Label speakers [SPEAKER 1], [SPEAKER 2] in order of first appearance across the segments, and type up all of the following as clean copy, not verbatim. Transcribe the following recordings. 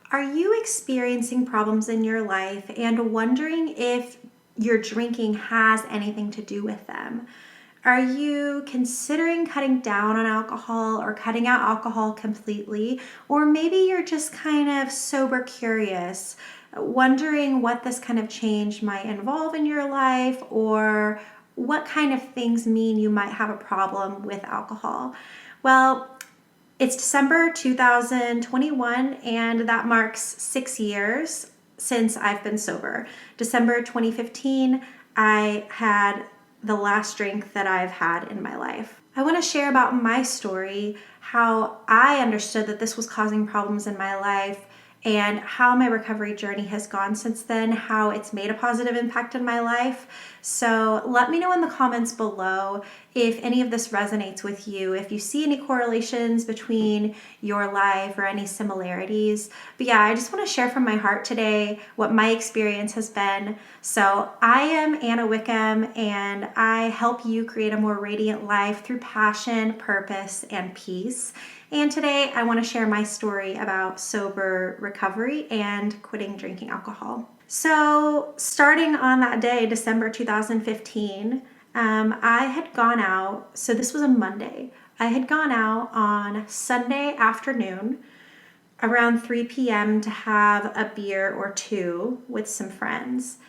[SPEAKER 1] Are you experiencing problems in your life and wondering if your drinking has anything to do with them? Are you considering cutting down on alcohol or cutting out alcohol completely? Or maybe you're just kind of sober curious, wondering what this kind of change might involve in your life or what kind of things mean you might have a problem with alcohol. Well, it's December 2021, and that marks 6 years since I've been sober. December 2015, I had the last drink that I've had in my life. I want to share about my story, how I understood that this was causing problems in my life, and how my recovery journey has gone since then, how it's made a positive impact in my life. So let me know in the comments below if any of this resonates with you, if you see any correlations between your life or any similarities. But yeah, I just want to share from my heart today what my experience has been. So I am Anna Wickham, and I help you create a more radiant life through passion, purpose, and peace. And today I want to share my story about sober recovery and quitting drinking alcohol. So starting on that day, December 2015, I had gone out. So this was a Monday. I had gone out on Sunday afternoon around 3 p.m. to have a beer or two with some friends.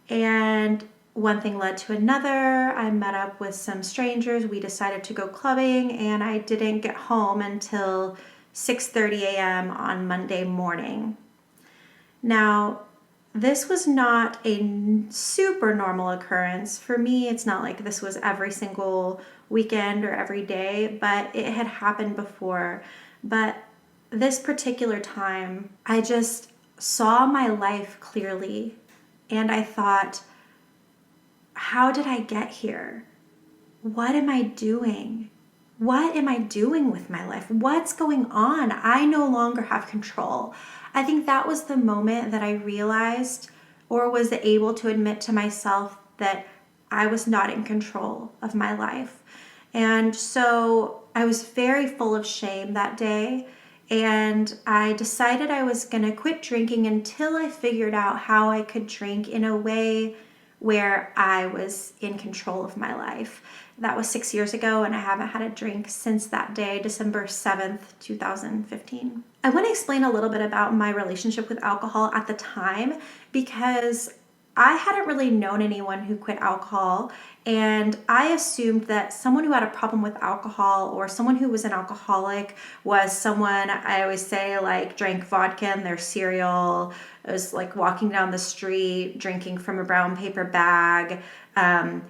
[SPEAKER 1] And one thing led to another. I met up with some strangers. We decided to go clubbing, and I didn't get home until 6:30 a.m. on Monday morning. Now, this was not a super normal occurrence. For me, it's not like this was every single weekend or every day, but it had happened before. But this particular time, I just saw my life clearly, and I thought, how did I get here? What am I doing? What am I doing with my life? What's going on? I no longer have control. I think that was the moment that I realized or was able to admit to myself that I was not in control of my life. And so I was very full of shame that day. And I decided I was going to quit drinking until I figured out how I could drink in a way where I was in control of my life. That was 6 years ago, and I haven't had a drink since that day, December 7th, 2015. I want to explain a little bit about my relationship with alcohol at the time, because I hadn't really known anyone who quit alcohol, and I assumed that someone who had a problem with alcohol or someone who was an alcoholic was someone, I always say, like drank vodka in their cereal, was like walking down the street drinking from a brown paper bag,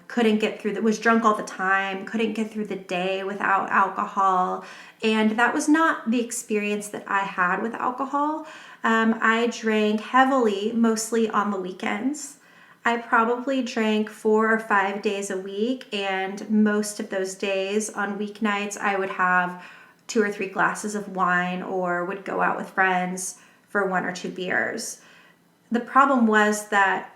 [SPEAKER 1] couldn't get through was drunk all the time, couldn't get through the day without alcohol. And that was not the experience that I had with alcohol. I drank heavily, mostly on the weekends. I probably drank 4 or 5 days a week, and most of those days on weeknights, I would have 2 or 3 glasses of wine or would go out with friends for 1 or 2 beers. The problem was that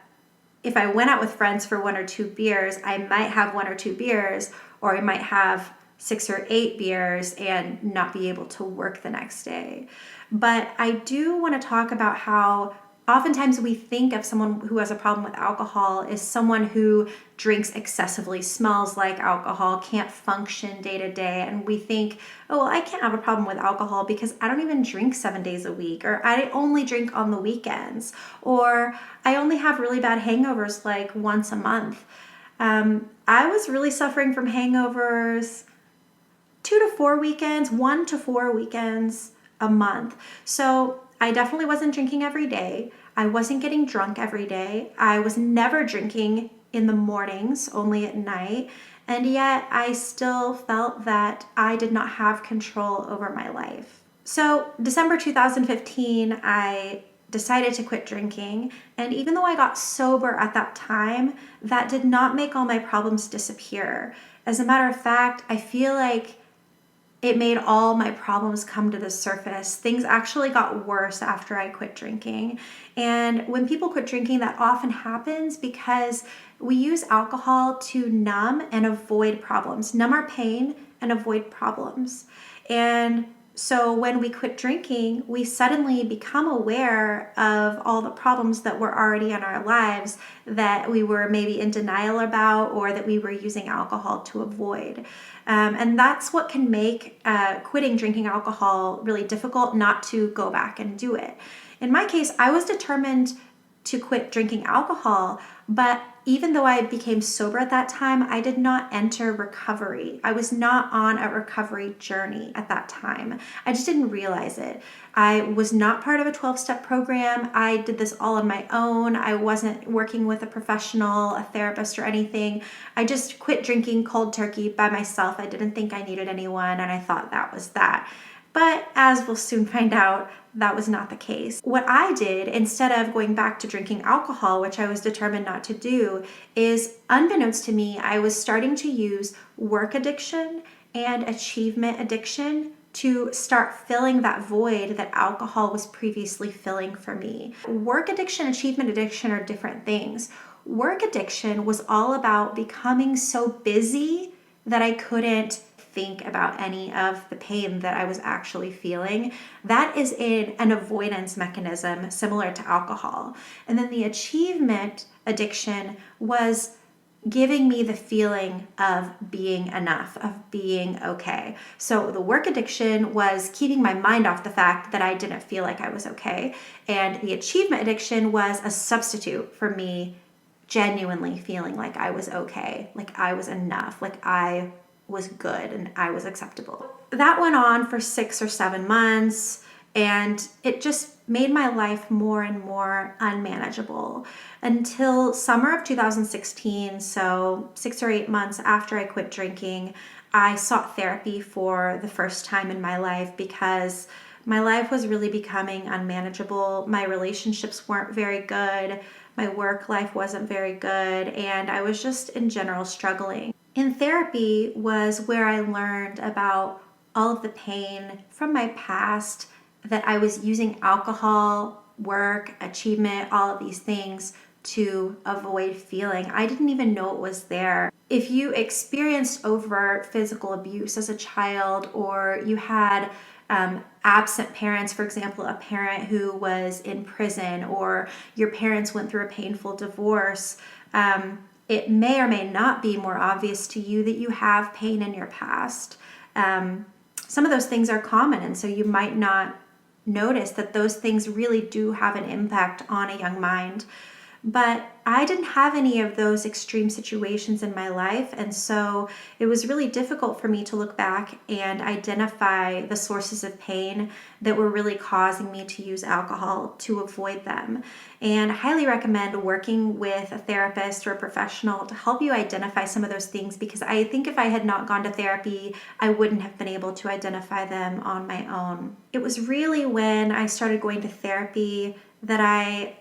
[SPEAKER 1] if I went out with friends for 1 or 2 beers, I might have 1 or 2 beers, or I might have 6 or 8 beers and not be able to work the next day. But I do want to talk about how oftentimes we think of someone who has a problem with alcohol as someone who drinks excessively, smells like alcohol, can't function day to day. And we think, oh, well, I can't have a problem with alcohol because I don't even drink 7 days a week, or I only drink on the weekends, or I only have really bad hangovers like once a month. I was really suffering from hangovers 2 to 4 weekends, 1 to 4 weekends a month. So I definitely wasn't drinking every day. I wasn't getting drunk every day. I was never drinking in the mornings, only at night. And yet I still felt that I did not have control over my life. So December 2015, I decided to quit drinking. And even though I got sober at that time, that did not make all my problems disappear. As a matter of fact, I feel like it made all my problems come to the surface. Things actually got worse after I quit drinking. And when people quit drinking, that often happens because we use alcohol to numb and avoid problems, numb our pain and avoid problems. And So when we quit drinking, we suddenly become aware of all the problems that were already in our lives that we were maybe in denial about or that we were using alcohol to avoid. And that's what can make quitting drinking alcohol really difficult, not to go back and do it. In my case, I was determined to quit drinking alcohol, but even though I became sober at that time, I did not enter recovery. I was not on a recovery journey at that time. I just didn't realize it. I was not part of a 12-step program. I did this all on my own. I wasn't working with a professional, a therapist, or anything. I just quit drinking cold turkey by myself. I didn't think I needed anyone, and I thought that was that. But as we'll soon find out, that was not the case. What I did, instead of going back to drinking alcohol, which I was determined not to do, is unbeknownst to me, I was starting to use work addiction and achievement addiction to start filling that void that alcohol was previously filling for me. Work addiction, achievement addiction are different things. Work addiction was all about becoming so busy that I couldn't think about any of the pain that I was actually feeling. That is an avoidance mechanism similar to alcohol. And then the achievement addiction was giving me the feeling of being enough, of being okay. So the work addiction was keeping my mind off the fact that I didn't feel like I was okay. And the achievement addiction was a substitute for me genuinely feeling like I was okay, like I was enough, like I was good and I was acceptable. That went on for 6 or 7 months, and it just made my life more and more unmanageable until summer of 2016. So 6 or 8 months after I quit drinking, I sought therapy for the first time in my life because my life was really becoming unmanageable. My relationships weren't very good. My work life wasn't very good, and I was just in general struggling. In therapy was where I learned about all of the pain from my past that I was using alcohol, work, achievement, all of these things to avoid feeling. I didn't even know it was there. If you experienced overt physical abuse as a child, or you had absent parents, for example, a parent who was in prison, or your parents went through a painful divorce, it may or may not be more obvious to you that you have pain in your past. Some of those things are common, and so you might not notice that those things really do have an impact on a young mind. But I didn't have any of those extreme situations in my life, and so it was really difficult for me to look back and identify the sources of pain that were really causing me to use alcohol to avoid them. And I highly recommend working with a therapist or a professional to help you identify some of those things, because I think if I had not gone to therapy, I wouldn't have been able to identify them on my own. It was really when I started going to therapy that I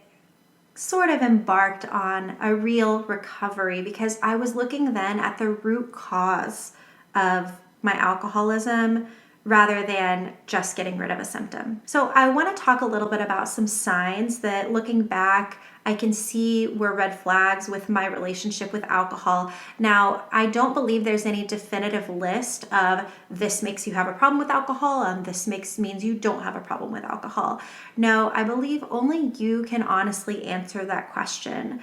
[SPEAKER 1] sort of embarked on a real recovery, because I was looking then at the root cause of my alcoholism rather than just getting rid of a symptom. So I want to talk a little bit about some signs that, looking back, I can see were red flags with my relationship with alcohol. Now, I don't believe there's any definitive list of this makes you have a problem with alcohol and this means you don't have a problem with alcohol. No, I believe only you can honestly answer that question.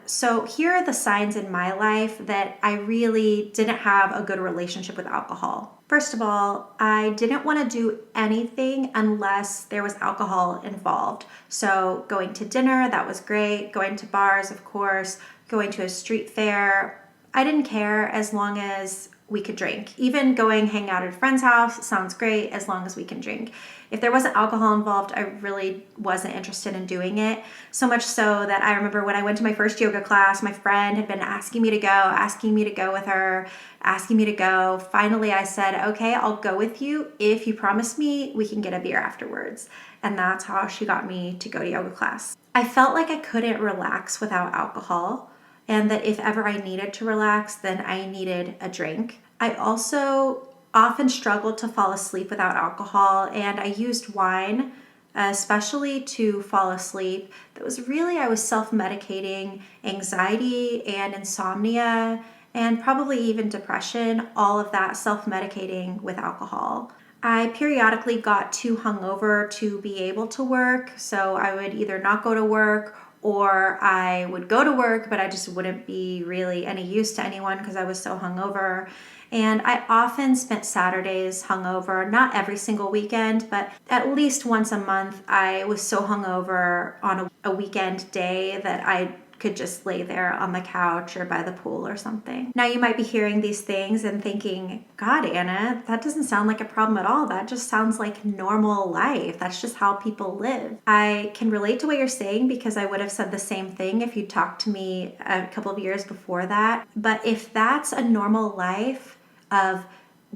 [SPEAKER 1] So here are the signs in my life that I really didn't have a good relationship with alcohol. First of all, I didn't want to do anything unless there was alcohol involved. So going to dinner, that was great. Going to bars, of course. Going to a street fair, I didn't care as long as we could drink. Even going hang out at a friend's house sounds great as long as we can drink. If there wasn't alcohol involved, I really wasn't interested in doing it. So much so that I remember when I went to my first yoga class, my friend had been asking me to go with her, asking me to go. Finally, I said, okay, I'll go with you if you promise me we can get a beer afterwards. And that's how she got me to go to yoga class. I felt like I couldn't relax without alcohol, and that if ever I needed to relax, then I needed a drink. I also often struggled to fall asleep without alcohol, and I used wine, especially to fall asleep. That was really, I was self-medicating anxiety and insomnia, and probably even depression, all of that self-medicating with alcohol. I periodically got too hungover to be able to work. So I would either not go to work or I would go to work, but I just wouldn't be really any use to anyone because I was so hungover. And I often spent Saturdays hungover, not every single weekend, but at least once a month. I was so hungover on a weekend day that I could just lay there on the couch or by the pool or something. Now you might be hearing these things and thinking, God, Anna, that doesn't sound like a problem at all. That just sounds like normal life. That's just how people live. I can relate to what you're saying because I would have said the same thing if you talked to me a couple of years before that. But if that's a normal life of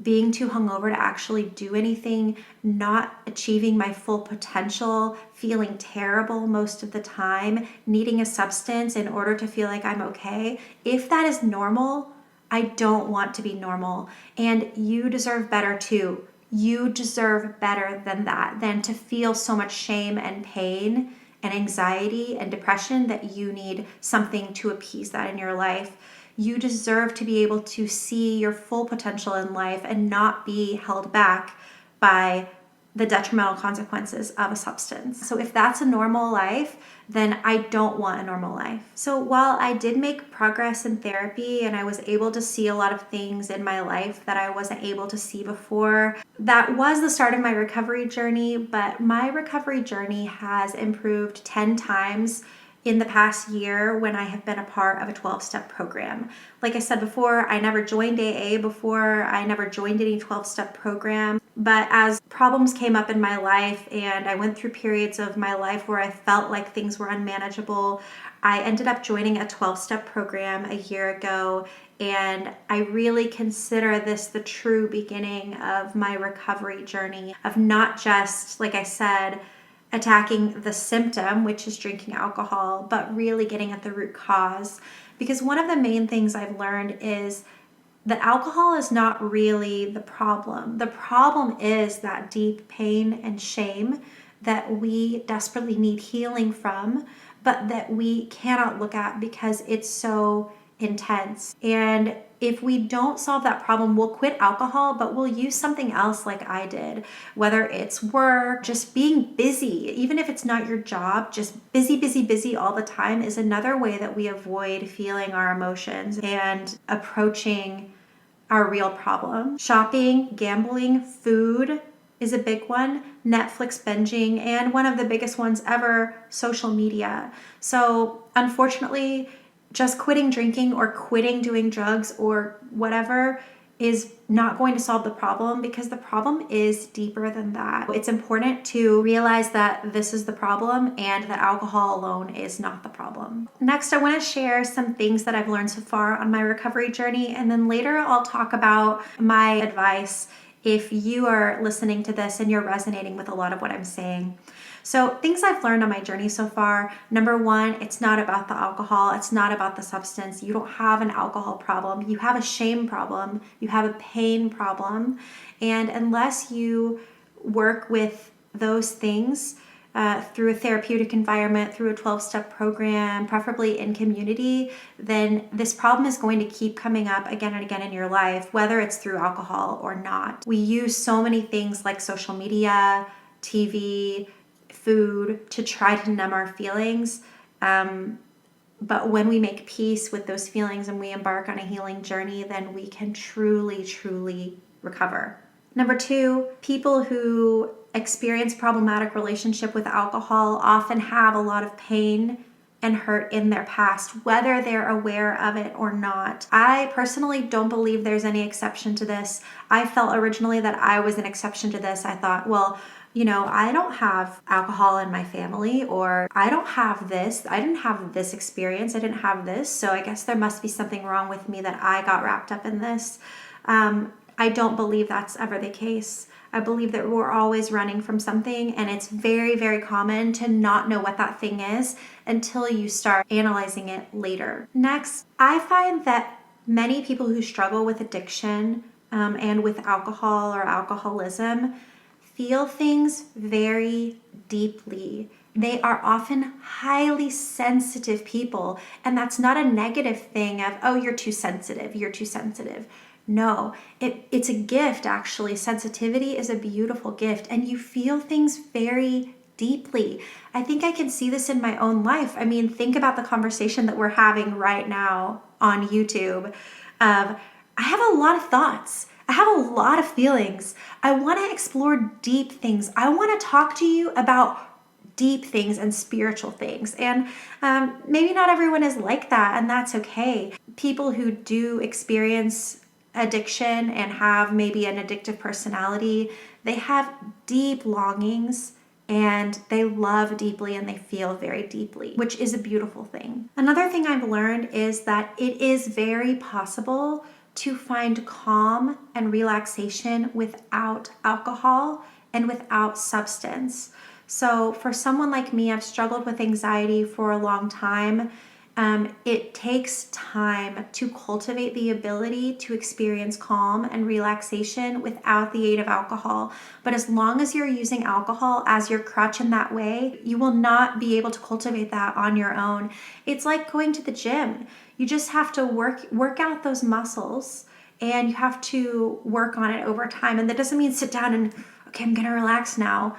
[SPEAKER 1] being too hungover to actually do anything, not achieving my full potential, feeling terrible most of the time, needing a substance in order to feel like I'm okay. If that is normal, I don't want to be normal. And you deserve better too. You deserve better than that, than to feel so much shame and pain and anxiety and depression that you need something to appease that in your life. You deserve to be able to see your full potential in life and not be held back by the detrimental consequences of a substance. So if that's a normal life, then I don't want a normal life. So while I did make progress in therapy and I was able to see a lot of things in my life that I wasn't able to see before, that was the start of my recovery journey, but my recovery journey has improved 10 times in the past year when I have been a part of a 12-step program. Like I said before, I never joined AA before. I never joined any 12-step program. But as problems came up in my life and I went through periods of my life where I felt like things were unmanageable, I ended up joining a 12-step program a year ago. And I really consider this the true beginning of my recovery journey of not just, like I said, attacking the symptom, which is drinking alcohol, but really getting at the root cause. Because one of the main things I've learned is that alcohol is not really the problem. The problem is that deep pain and shame that we desperately need healing from, but that we cannot look at because it's so intense. And if we don't solve that problem, we'll quit alcohol, but we'll use something else like I did, whether it's work, just being busy, even if it's not your job, just busy all the time is another way that we avoid feeling our emotions and approaching our real problem. Shopping, gambling, food is a big one, Netflix binging, and one of the biggest ones ever, social media. So unfortunately, just quitting drinking or quitting doing drugs or whatever is not going to solve the problem because the problem is deeper than that. It's important to realize that this is the problem and that alcohol alone is not the problem. Next, I want to share some things that I've learned so far on my recovery journey, and then later I'll talk about my advice if you are listening to this and you're resonating with a lot of what I'm saying. So things I've learned on my journey so far, number one, it's not about the alcohol. It's not about the substance. You don't have an alcohol problem. You have a shame problem. You have a pain problem. And unless you work with those things through a therapeutic environment, through a 12-step program, preferably in community, then this problem is going to keep coming up again and again in your life, whether it's through alcohol or not. We use so many things like social media, TV, food to try to numb our feelings. But when we make peace with those feelings and we embark on a healing journey, then we can truly recover. Number two, people who experience problematic relationship with alcohol often have a lot of pain and hurt in their past, whether they're aware of it or not. I personally don't believe there's any exception to this. I felt originally that I was an exception to this. I thought, well, I don't have alcohol in my family, or I don't have this. I didn't have this experience. I didn't have this. So I guess there must be something wrong with me that I got wrapped up in this. I don't believe that's ever the case. I believe that we're always running from something, and it's very common to not know what that thing is until you start analyzing it later. Next, I find that many people who struggle with addiction and with alcohol or alcoholism feel things very deeply. They are often highly sensitive people, and that's not a negative thing of, oh, you're too sensitive. No, it's a gift, actually. Sensitivity is a beautiful gift, and you feel things very deeply. I think I can see this in my own life. I mean, think about the conversation that we're having right now on YouTube. I have a lot of thoughts. I have a lot of feelings. I want to explore deep things. I want to talk to you about deep things and spiritual things. And maybe not everyone is like that, and that's okay. People who do experience addiction and have maybe an addictive personality, they have deep longings and they love deeply and they feel very deeply, which is a beautiful thing. Another thing I've learned is that it is very possible to find calm and relaxation without alcohol and without substance. So for someone like me, I've struggled with anxiety for a long time. It takes time to cultivate the ability to experience calm and relaxation without the aid of alcohol. But as long as you're using alcohol as your crutch in that way, you will not be able to cultivate that on your own. It's like going to the gym. You just have to work out those muscles, and you have to work on it over time. And that doesn't mean sit down and, okay, I'm gonna relax now.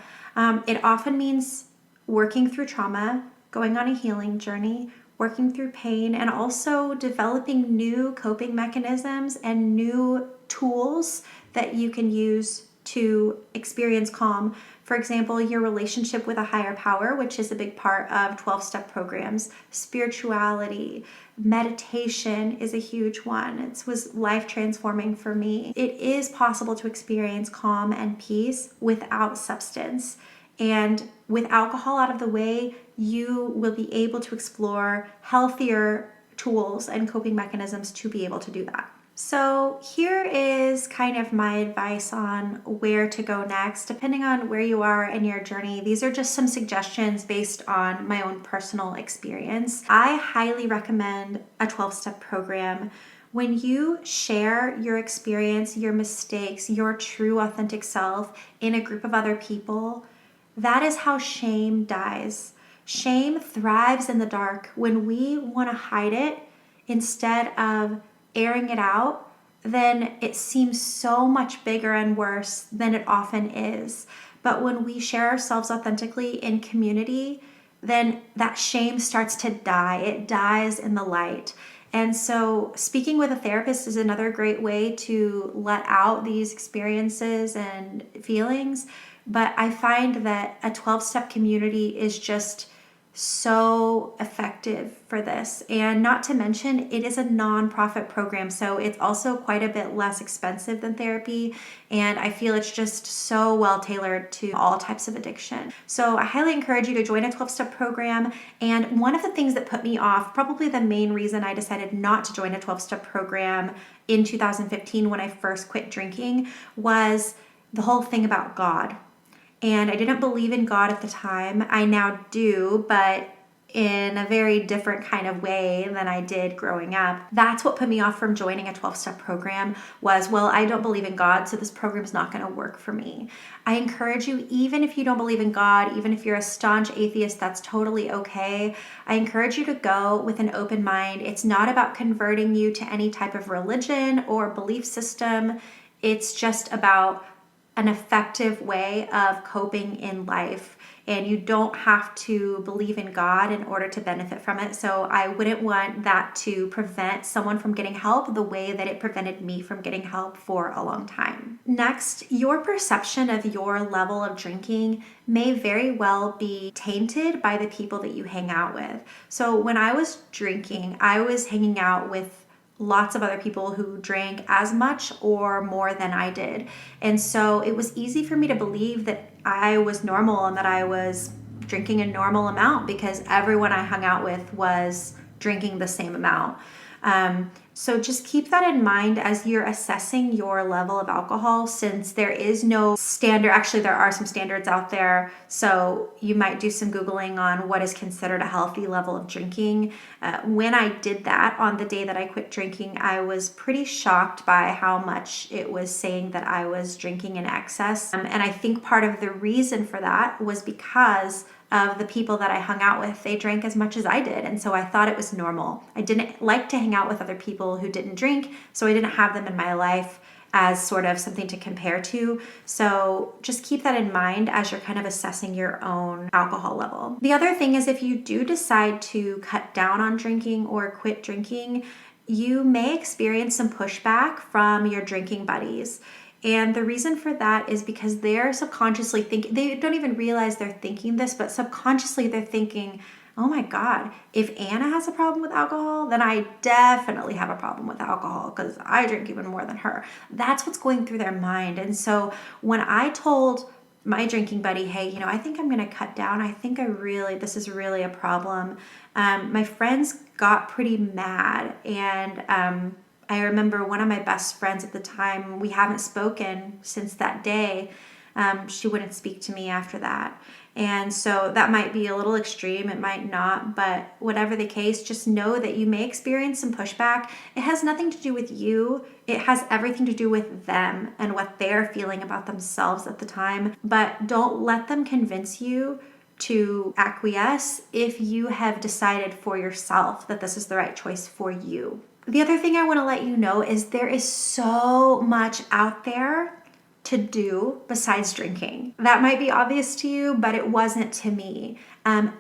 [SPEAKER 1] It often means working through trauma, going on a healing journey, working through pain, and also developing new coping mechanisms and new tools that you can use to experience calm. For example, your relationship with a higher power, which is a big part of 12-step programs. Spirituality, meditation is a huge one. It was life transforming for me. It is possible to experience calm and peace without substance. And with alcohol out of the way, you will be able to explore healthier tools and coping mechanisms to be able to do that. So here is kind of my advice on where to go next, depending on where you are in your journey. These are just some suggestions based on my own personal experience. I highly recommend a 12-step program. When you share your experience, your mistakes, your true authentic self in a group of other people, that is how shame dies. Shame thrives in the dark. When we want to hide it instead of airing it out, then it seems so much bigger and worse than it often is. But when we share ourselves authentically in community, then that shame starts to die. It dies in the light. And so speaking with a therapist is another great way to let out these experiences and feelings. But I find that a 12-step community is just so effective for this. And not to mention, it is a nonprofit program, so it's also quite a bit less expensive than therapy. And I feel it's just so well tailored to all types of addiction. So I highly encourage you to join a 12-step program. And one of the things that put me off, probably the main reason I decided not to join a 12-step program in 2015 when I first quit drinking, was the whole thing about God. And I didn't believe in God at the time. I now do, but in a very different kind of way than I did growing up. That's what put me off from joining a 12-step program was, well, I don't believe in God, so this program's not going to work for me. I encourage you, even if you don't believe in God, even if you're a staunch atheist, that's totally okay. I encourage you to go with an open mind. It's not about converting you to any type of religion or belief system. It's just about an effective way of coping in life, and you don't have to believe in God in order to benefit from it. So I wouldn't want that to prevent someone from getting help the way that it prevented me from getting help for a long time. Next, your perception of your level of drinking may very well be tainted by the people that you hang out with. So when I was drinking, I was hanging out with lots of other people who drank as much or more than I did. And so it was easy for me to believe that I was normal and that I was drinking a normal amount because everyone I hung out with was drinking the same amount. So just keep that in mind as you're assessing your level of alcohol, since there is no standard. Actually, there are some standards out there. So you might do some Googling on what is considered a healthy level of drinking. When I did that on the day that I quit drinking, I was pretty shocked by how much it was saying that I was drinking in excess. And I think part of the reason for that was because of the people that I hung out with, they drank as much as I did. And so I thought it was normal. I didn't like to hang out with other people who didn't drink, so I didn't have them in my life as sort of something to compare to. So just keep that in mind as you're kind of assessing your own alcohol level. The other thing is, if you do decide to cut down on drinking or quit drinking, you may experience some pushback from your drinking buddies. And the reason for that is because they're subconsciously thinking, they don't even realize they're thinking this, but subconsciously they're thinking, oh my God, if Anna has a problem with alcohol, then I definitely have a problem with alcohol because I drink even more than her. That's what's going through their mind. And so when I told my drinking buddy, hey, I think I'm going to cut down. I think this is really a problem. My friends got pretty mad. And I remember one of my best friends at the time, we haven't spoken since that day. She wouldn't speak to me after that. And so that might be a little extreme, it might not, but whatever the case, just know that you may experience some pushback. It has nothing to do with you. It has everything to do with them and what they're feeling about themselves at the time. But don't let them convince you to acquiesce if you have decided for yourself that this is the right choice for you. The other thing I want to let you know is there is so much out there to do besides drinking. That might be obvious to you, but it wasn't to me.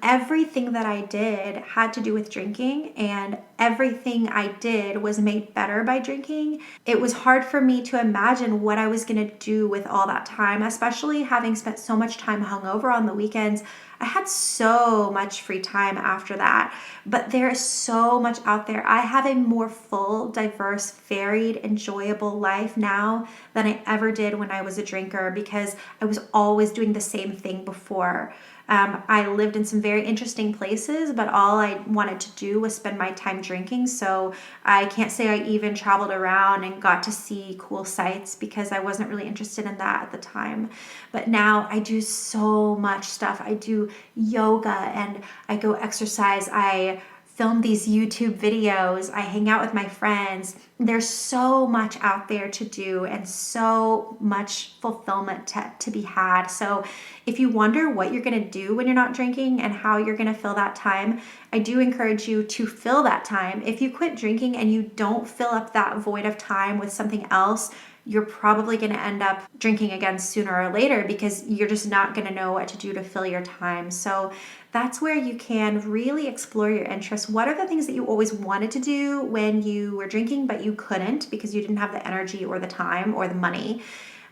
[SPEAKER 1] Everything that I did had to do with drinking, and everything I did was made better by drinking. It was hard for me to imagine what I was going to do with all that time, especially having spent so much time hungover on the weekends. I had so much free time after that, but there is so much out there. I have a more full, diverse, varied, enjoyable life now than I ever did when I was a drinker because I was always doing the same thing before. I lived in some very interesting places, but all I wanted to do was spend my time drinking. So I can't say I even traveled around and got to see cool sights because I wasn't really interested in that at the time. But now I do so much stuff. I do yoga and I go exercise. I film these YouTube videos. I hang out with my friends. There's so much out there to do and so much fulfillment to be had. So if you wonder what you're going to do when you're not drinking and how you're going to fill that time, I do encourage you to fill that time. If you quit drinking and you don't fill up that void of time with something else, you're probably going to end up drinking again sooner or later because you're just not going to know what to do to fill your time. So that's where you can really explore your interests. What are the things that you always wanted to do when you were drinking, but you couldn't because you didn't have the energy or the time or the money?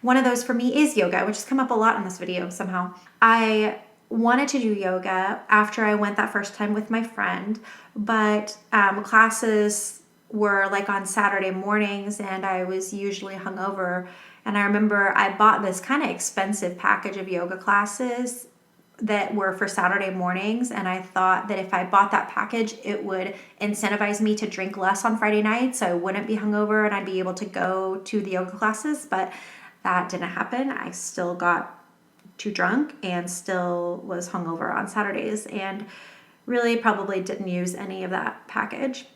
[SPEAKER 1] One of those for me is yoga, which has come up a lot in this video somehow. I wanted to do yoga after I went that first time with my friend, but classes were like on Saturday mornings and I was usually hungover. And I remember I bought this kind of expensive package of yoga classes that were for Saturday mornings. And I thought that if I bought that package, it would incentivize me to drink less on Friday night. So I wouldn't be hungover and I'd be able to go to the yoga classes. But that didn't happen. I still got too drunk and still was hungover on Saturdays and really probably didn't use any of that package.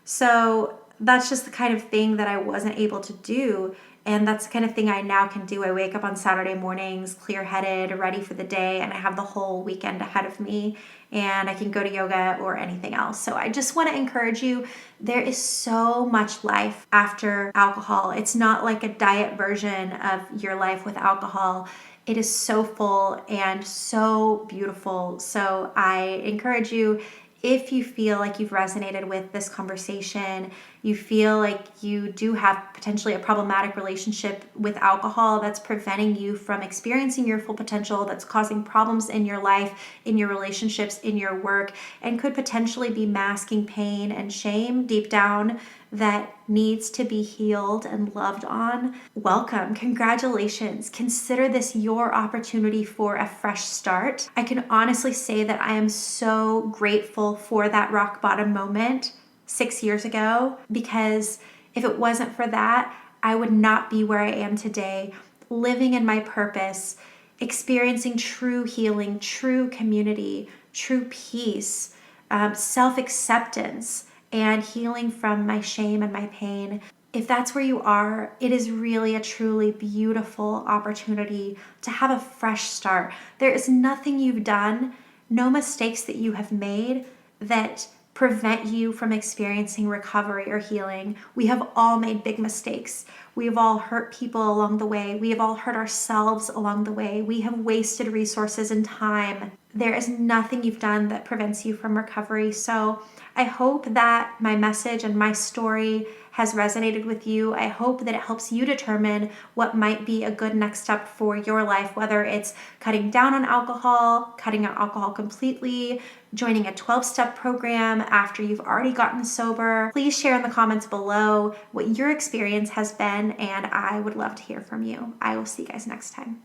[SPEAKER 1] So that's just the kind of thing that I wasn't able to do. And that's the kind of thing I now can do. I wake up on Saturday mornings, clear-headed, ready for the day, and I have the whole weekend ahead of me, and I can go to yoga or anything else. So I just want to encourage you, there is so much life after alcohol. It's not like a diet version of your life with alcohol. It is so full and so beautiful. So I encourage you, if you feel like you've resonated with this conversation, you feel like you do have potentially a problematic relationship with alcohol that's preventing you from experiencing your full potential, that's causing problems in your life, in your relationships, in your work, and could potentially be masking pain and shame deep down that needs to be healed and loved on, welcome, congratulations. Consider this your opportunity for a fresh start. I can honestly say that I am so grateful for that rock bottom moment 6 years ago, because if it wasn't for that, I would not be where I am today, living in my purpose, experiencing true healing, true community, true peace, self-acceptance, and healing from my shame and my pain. If that's where you are, it is really a truly beautiful opportunity to have a fresh start. There is nothing you've done no mistakes that you have made that prevent you from experiencing recovery or healing. We have all made big mistakes. We have all hurt people along the way. We have all hurt ourselves along the way. We have wasted resources and time. There is nothing you've done that prevents you from recovery. So I hope that my message and my story has resonated with you. I hope that it helps you determine what might be a good next step for your life, whether it's cutting down on alcohol, cutting out alcohol completely, joining a 12-step program after you've already gotten sober. Please share in the comments below what your experience has been, and I would love to hear from you. I will see you guys next time.